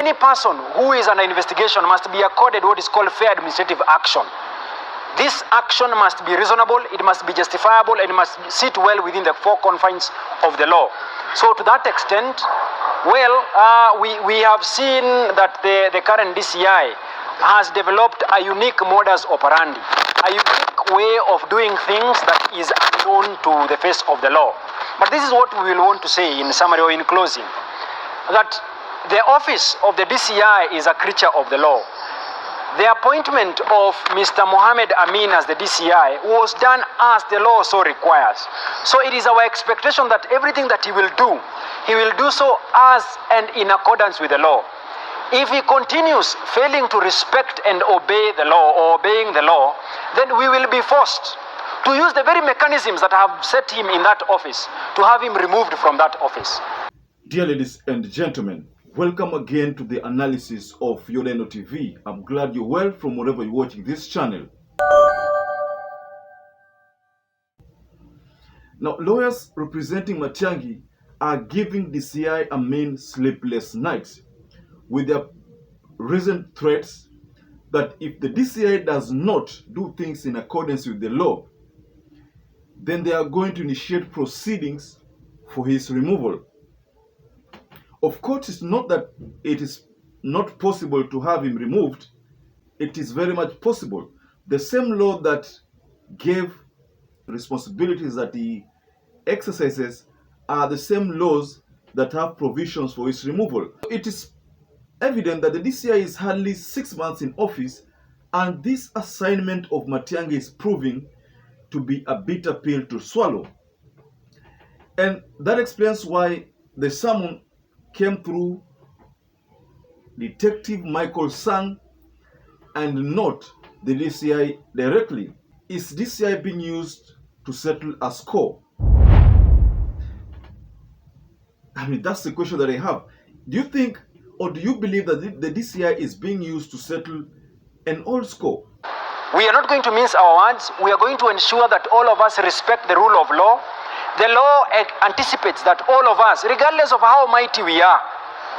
Any person who is under investigation must be accorded what is called fair administrative action. This action must be reasonable, it must be justifiable, and it must sit well within the four confines of the law. So to that extent, well, we have seen that the current DCI has developed a unique modus operandi, a unique way of doing things that is unknown to the face of the law. But this is what we will want to say in summary or in closing, that the office of the DCI is a creature of the law. The appointment of Mr. Mohammed Amin as the DCI was done as the law so requires. So it is our expectation that everything that he will do so as and in accordance with the law. If he continues failing to respect and obey the law or obeying the law, then we will be forced to use the very mechanisms that have set him in that office to have him removed from that office. Dear ladies and gentlemen, welcome again to the analysis of YOLENO TV. I'm glad you're well from wherever you're watching this channel. Now, lawyers representing Matiangi are giving DCI Amin sleepless nights with their recent threats that if the DCI does not do things in accordance with the law, then they are going to initiate proceedings for his removal. Of course, it's not that it is not possible to have him removed. It is very much possible. The same law that gave responsibilities that he exercises are the same laws that have provisions for his removal. It is evident that the DCI is hardly 6 months in office, and this assignment of Matiangi is proving to be a bitter pill to swallow. And that explains why the summon came through Detective Michael Sang and not the DCI directly. Is DCI being used to settle a score? I mean, that's the question that I have. Do you think or do you believe that the DCI is being used to settle an old score? We are not going to mince our words. We are going to ensure that all of us respect the rule of law. The law anticipates that all of us, regardless of how mighty we are,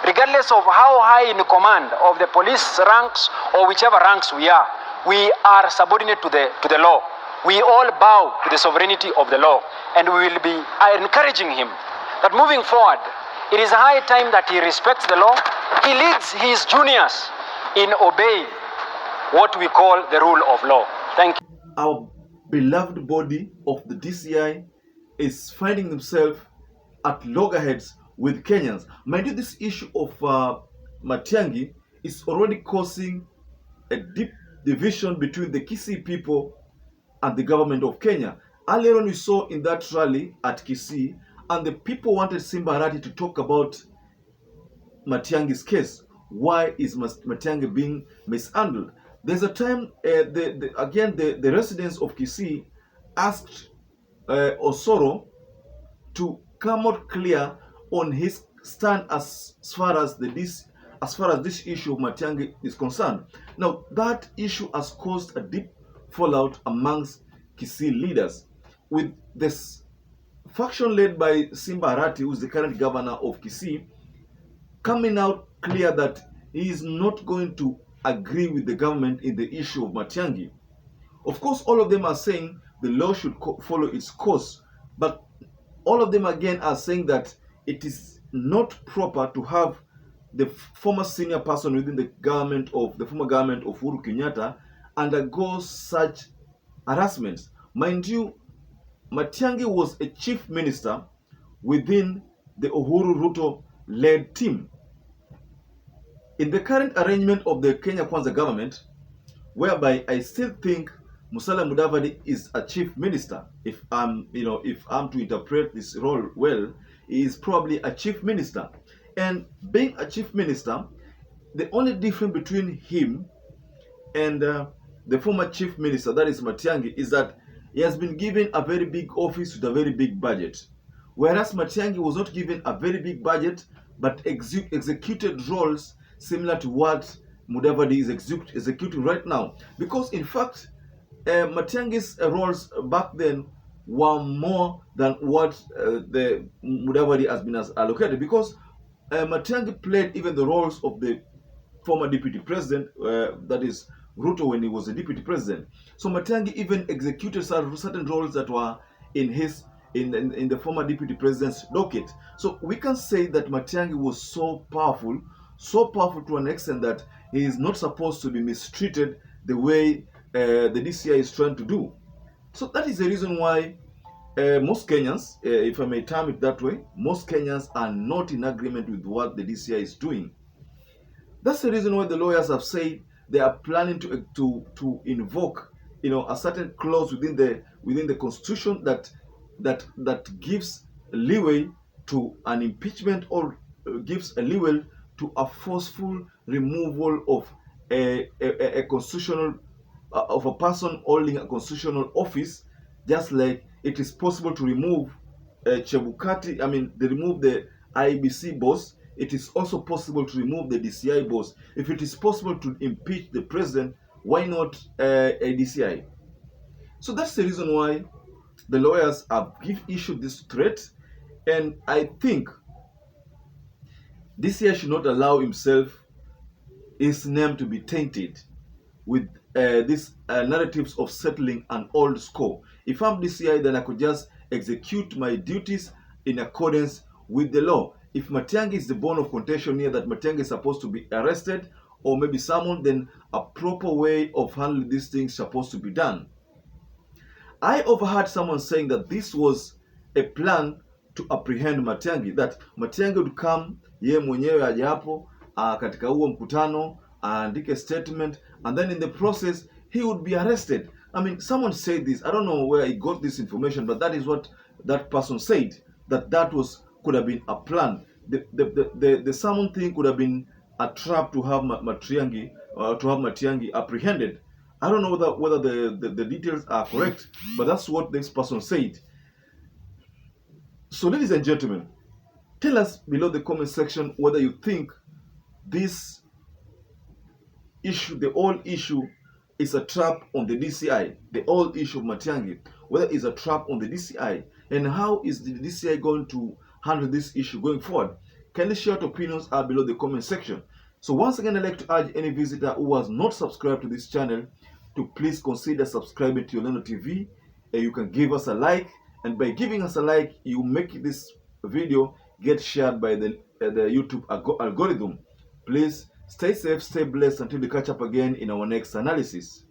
regardless of how high in command of the police ranks or whichever ranks we are subordinate to the law. We all bow to the sovereignty of the law, and we will be encouraging him that moving forward, it is high time that he respects the law. He leads his juniors in obeying what we call the rule of law. Thank you. Our beloved body of the DCI is finding themselves at loggerheads with Kenyans. Mind you, this issue of Matiangi is already causing a deep division between the Kisii people and the government of Kenya. Earlier on, we saw in that rally at Kisii, and the people wanted Simba Arati to talk about Matiangi's case. Why is Matiangi being mishandled? There's a time, the residents of Kisii asked Osoro to come out clear on his stand as far as this issue of Matiangi is concerned. Now, that issue has caused a deep fallout amongst Kisii leaders, with this faction led by Simba Arati, who is the current governor of Kisii, coming out clear that he is not going to agree with the government in the issue of Matiangi. Of course, all of them are saying the law should follow its course, but all of them again are saying that it is not proper to have the former senior person within the former government of Uhuru Kenyatta undergo such harassments. Mind you, Matiangi was a chief minister within the Uhuru Ruto-led team. In the current arrangement of the Kenya Kwanza government, whereby I still think Musalia Mudavadi is a chief minister, if I'm to interpret this role well, he is probably a chief minister. And being a chief minister, the only difference between him and the former chief minister, that is Matiangi, is that he has been given a very big office with a very big budget. Whereas Matiangi was not given a very big budget, but executed roles similar to what Mudavadi is executing right now. Because in fact, Matiangi's roles back then were more than what the Mudavadi has been allocated, because Matiangi played even the roles of the former deputy president, that is Ruto when he was a deputy president. So Matiangi even executed certain roles that were in his in the former deputy president's docket. So we can say that Matiangi was so powerful to an extent that he is not supposed to be mistreated the way the DCI is trying to do. So that is the reason why most Kenyans, if I may term it that way, most Kenyans are not in agreement with what the DCI is doing. That's the reason why the lawyers have said they are planning to invoke, a certain clause within the constitution that gives leeway to an impeachment, or gives a leeway to a forceful removal of a constitutional of a person holding a constitutional office, just like it is possible to remove Chebukati. I mean, they remove the IBC boss. It is also possible to remove the DCI boss. If it is possible to impeach the president, why not a DCI? So that's the reason why the lawyers have issued this threat, and I think DCI should not allow his name to be tainted with these narratives of settling an old score. If I'm DCI, then I could just execute my duties in accordance with the law. If Matiangi is the bone of contention here, that Matiangi is supposed to be arrested or maybe summoned, then a proper way of handling these things supposed to be done. I overheard someone saying that this was a plan to apprehend Matiangi, that Matiangi would come ye mwenyewe aje hapo katika huo mkutano aandike statement, and then in the process he would be arrested. I mean, someone said this. I don't know where he got this information, but that is what that person said, that could have been a plan. The summon thing could have been a trap to have Matiangi apprehended. I don't know whether the details are correct, but that's what this person said. So ladies and gentlemen, tell us below the comment section whether you think this issue, the whole issue, is a trap on the DCI. The whole issue of Matiangi, whether it's a trap on the DCI, and how is the DCI going to handle this issue going forward? Kindly share your opinions below the comment section. So once again, I'd like to urge any visitor who has not subscribed to this channel to please consider subscribing to YOLENO TV. You can give us a like, and by giving us a like, you make this video get shared by the YouTube algorithm. Please stay safe, stay blessed until we catch up again in our next analysis.